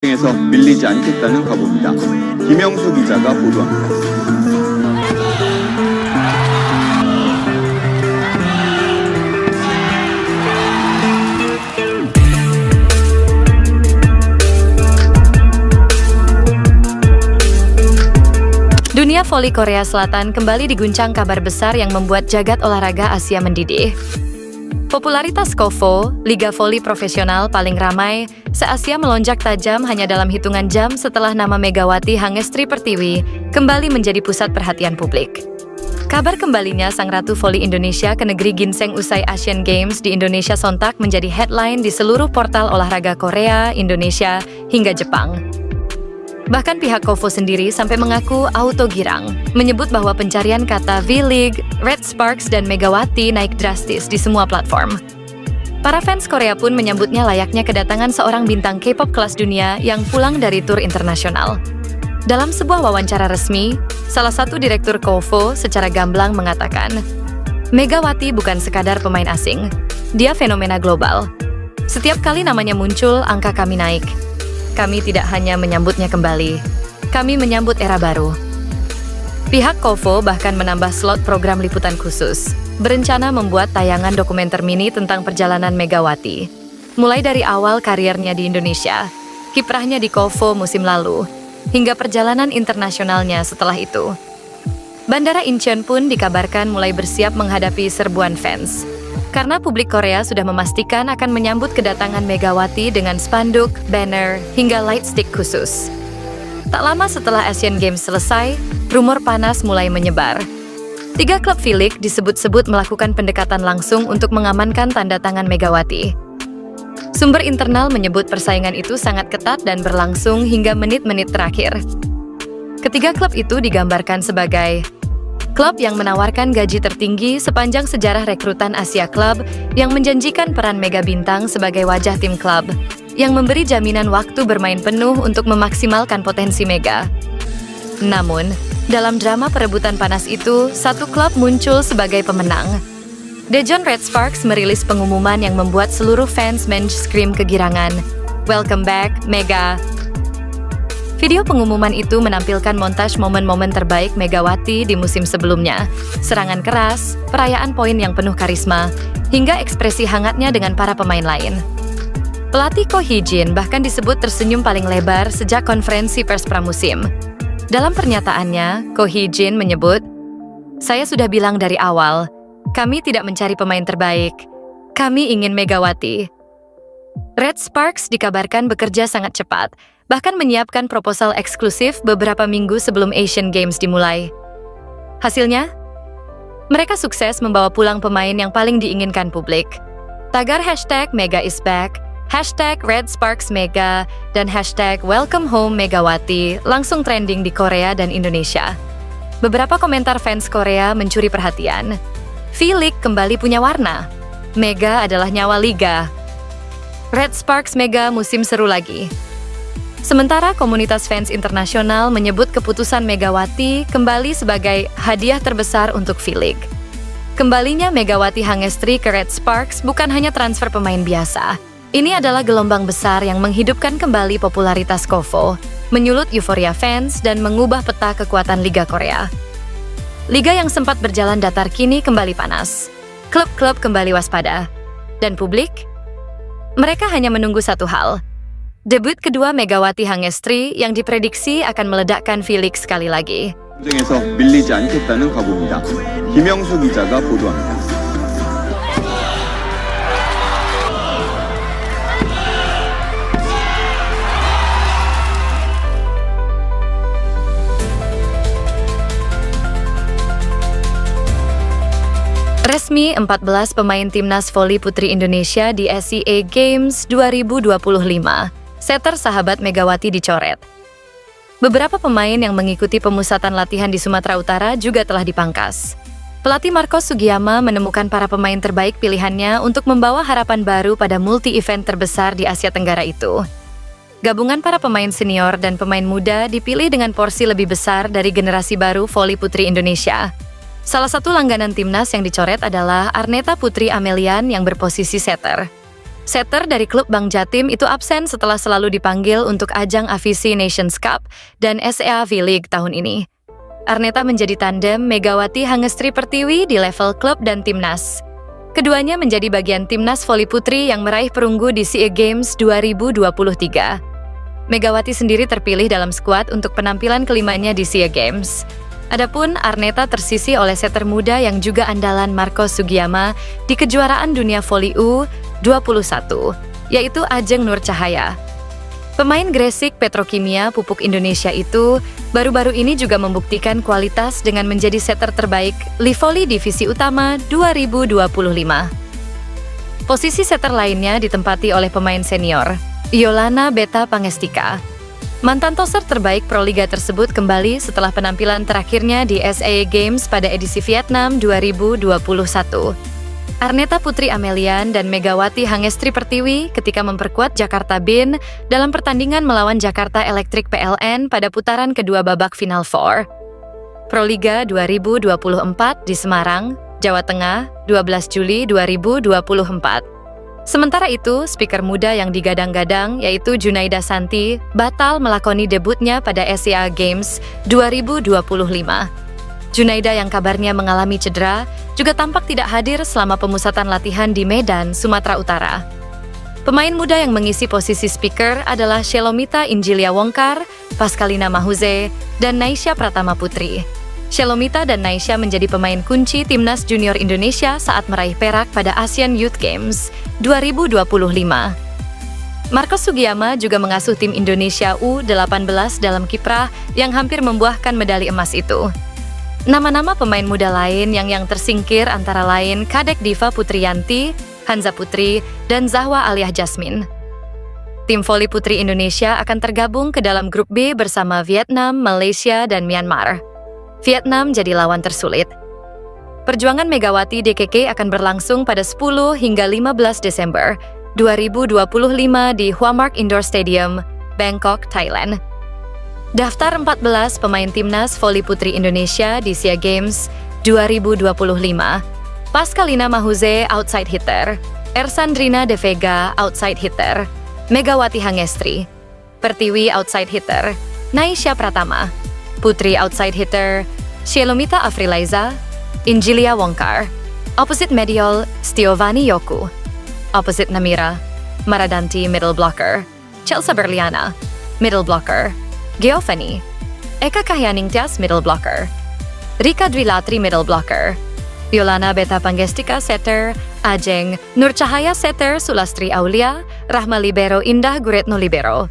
에서 밀리지 않겠다는 각오입니다. 김영수 기자가 보도합니다. Dunia voli Korea Selatan kembali diguncang kabar besar yang membuat jagat olahraga Asia mendidih. Popularitas KOFO, liga voli profesional paling ramai, se-Asia melonjak tajam hanya dalam hitungan jam setelah nama Megawati Hangestri Pertiwi kembali menjadi pusat perhatian publik. Kabar kembalinya Sang Ratu Voli Indonesia ke negeri ginseng usai Asian Games di Indonesia sontak menjadi headline di seluruh portal olahraga Korea, Indonesia, hingga Jepang. Bahkan pihak KOFO sendiri sampai mengaku auto girang, menyebut bahwa pencarian kata V-League, Red Sparks, dan Megawati naik drastis di semua platform. Para fans Korea pun menyambutnya layaknya kedatangan seorang bintang K-pop kelas dunia yang pulang dari tur internasional. Dalam sebuah wawancara resmi, salah satu direktur KOFO secara gamblang mengatakan, Megawati bukan sekadar pemain asing, dia fenomena global. Setiap kali namanya muncul, angka kami naik. Kami tidak hanya menyambutnya kembali, kami menyambut era baru. Pihak KOFO bahkan menambah slot program liputan khusus, berencana membuat tayangan dokumenter mini tentang perjalanan Megawati. Mulai dari awal karirnya di Indonesia, kiprahnya di KOFO musim lalu, hingga perjalanan internasionalnya setelah itu. Bandara Incheon pun dikabarkan mulai bersiap menghadapi serbuan fans. Karena publik Korea sudah memastikan akan menyambut kedatangan Megawati dengan spanduk, banner, hingga light stick khusus. Tak lama setelah Asian Games selesai, rumor panas mulai menyebar. 3 klub V-League disebut-sebut melakukan pendekatan langsung untuk mengamankan tanda tangan Megawati. Sumber internal menyebut persaingan itu sangat ketat dan berlangsung hingga menit-menit terakhir. Ketiga klub itu digambarkan sebagai klub yang menawarkan gaji tertinggi sepanjang sejarah rekrutan Asia Club yang menjanjikan peran mega bintang sebagai wajah tim klub, yang memberi jaminan waktu bermain penuh untuk memaksimalkan potensi mega. Namun, dalam drama perebutan panas itu, satu klub muncul sebagai pemenang. Daejeon Red Sparks merilis pengumuman yang membuat seluruh fans men-scream kegirangan. Welcome back, Mega! Video pengumuman itu menampilkan montaj momen-momen terbaik Megawati di musim sebelumnya, serangan keras, perayaan poin yang penuh karisma, hingga ekspresi hangatnya dengan para pemain lain. Pelatih Ko Hee-jin bahkan disebut tersenyum paling lebar sejak konferensi pers pramusim. Dalam pernyataannya, Ko Hee-jin menyebut, "Saya sudah bilang dari awal, kami tidak mencari pemain terbaik, kami ingin Megawati." Red Sparks dikabarkan bekerja sangat cepat, bahkan menyiapkan proposal eksklusif beberapa minggu sebelum Asian Games dimulai. Hasilnya, mereka sukses membawa pulang pemain yang paling diinginkan publik. Tagar hashtag Mega is back, hashtag Red Sparks Mega, dan hashtag Welcome Home Megawati langsung trending di Korea dan Indonesia. Beberapa komentar fans Korea mencuri perhatian. V-League kembali punya warna. Mega adalah nyawa liga. Red Sparks Mega musim seru lagi. Sementara komunitas fans internasional menyebut keputusan Megawati kembali sebagai hadiah terbesar untuk V-League. Kembalinya Megawati Hangestri ke Red Sparks bukan hanya transfer pemain biasa. Ini adalah gelombang besar yang menghidupkan kembali popularitas KOFO, menyulut euforia fans dan mengubah peta kekuatan Liga Korea. Liga yang sempat berjalan datar kini kembali panas. Klub-klub kembali waspada. Dan publik? Mereka hanya menunggu satu hal. Debut kedua Megawati Hangestri yang diprediksi akan meledakkan V-League sekali lagi. 전쟁에서 밀리지 않겠다는 각오입니다. 김영수 기자가 보도합니다. Resmi 14 pemain timnas voli putri Indonesia di SEA Games 2025. Setter sahabat Megawati dicoret. Beberapa pemain yang mengikuti pemusatan latihan di Sumatera Utara juga telah dipangkas. Pelatih Marcos Sugiyama menemukan para pemain terbaik pilihannya untuk membawa harapan baru pada multi-event terbesar di Asia Tenggara itu. Gabungan para pemain senior dan pemain muda dipilih dengan porsi lebih besar dari generasi baru voli putri Indonesia. Salah satu langganan timnas yang dicoret adalah Arneta Putri Amelian yang berposisi setter. Setter dari klub Bank Jatim itu absen setelah selalu dipanggil untuk ajang AVC Nations Cup dan SEA V-League tahun ini. Arneta menjadi tandem Megawati Hangestri Pertiwi di level klub dan timnas. Keduanya menjadi bagian timnas voli putri yang meraih perunggu di SEA Games 2023. Megawati sendiri terpilih dalam skuad untuk penampilan kelimanya di SEA Games. Adapun Arneta tersisi oleh setter muda yang juga andalan Marco Sugiyama di kejuaraan dunia voli U21, yaitu Ajeng Nur Cahaya. Pemain Gresik Petrokimia Pupuk Indonesia itu baru-baru ini juga membuktikan kualitas dengan menjadi setter terbaik Livoli Divisi Utama 2025. Posisi setter lainnya ditempati oleh pemain senior, Yolana Beta Pangestika. Mantan toser terbaik Proliga tersebut kembali setelah penampilan terakhirnya di SEA Games pada edisi Vietnam 2021. Arneta Putri Amelian dan Megawati Hangestri Pertiwi ketika memperkuat Jakarta BIN dalam pertandingan melawan Jakarta Electric PLN pada putaran kedua babak Final Four. Proliga 2024 di Semarang, Jawa Tengah, 12 Juli 2024. Sementara itu, speaker muda yang digadang-gadang yaitu Junaida Santi batal melakoni debutnya pada SEA Games 2025. Junaida yang kabarnya mengalami cedera juga tampak tidak hadir selama pemusatan latihan di Medan, Sumatera Utara. Pemain muda yang mengisi posisi speaker adalah Shelomita Injilia Wongkar, Pascalina Mahuze, dan Naisha Pratama Putri. Shelomita dan Naisha menjadi pemain kunci timnas junior Indonesia saat meraih perak pada Asian Youth Games 2025. Marco Sugiyama juga mengasuh tim Indonesia U18 dalam kiprah yang hampir membuahkan medali emas itu. Nama-nama pemain muda lain yang tersingkir antara lain Kadek Diva Putriyanti, Hanza Putri, dan Zahwa Aliah Jasmine. Tim voli putri Indonesia akan tergabung ke dalam grup B bersama Vietnam, Malaysia, dan Myanmar. Vietnam jadi lawan tersulit. Perjuangan Megawati DKK akan berlangsung pada 10 hingga 15 Desember 2025 di Hua Mak Indoor Stadium, Bangkok, Thailand. Daftar 14 pemain timnas voli putri Indonesia di SEA Games 2025. Pascalina Mahuze, outside hitter. Ersandrina De Vega, outside hitter. Megawati Hangestri. Pertiwi, outside hitter. Naisha Pratama. Putri, outside hitter. Shelomita Afrilaiza. Injilia Wongkar. Opposite medial, Stiovani Yoku. Opposite Namira. Maradanti, middle blocker. Chelsea Berliana, middle blocker. Geofani. Eka Kahyaningtyas, middle blocker. Rika Dwilatri, middle blocker. Yolana Beta Pangestika, setter. Ajeng Nur Cahaya, setter. Sulastri Aulia. Rahma libero. Indah Guretno libero.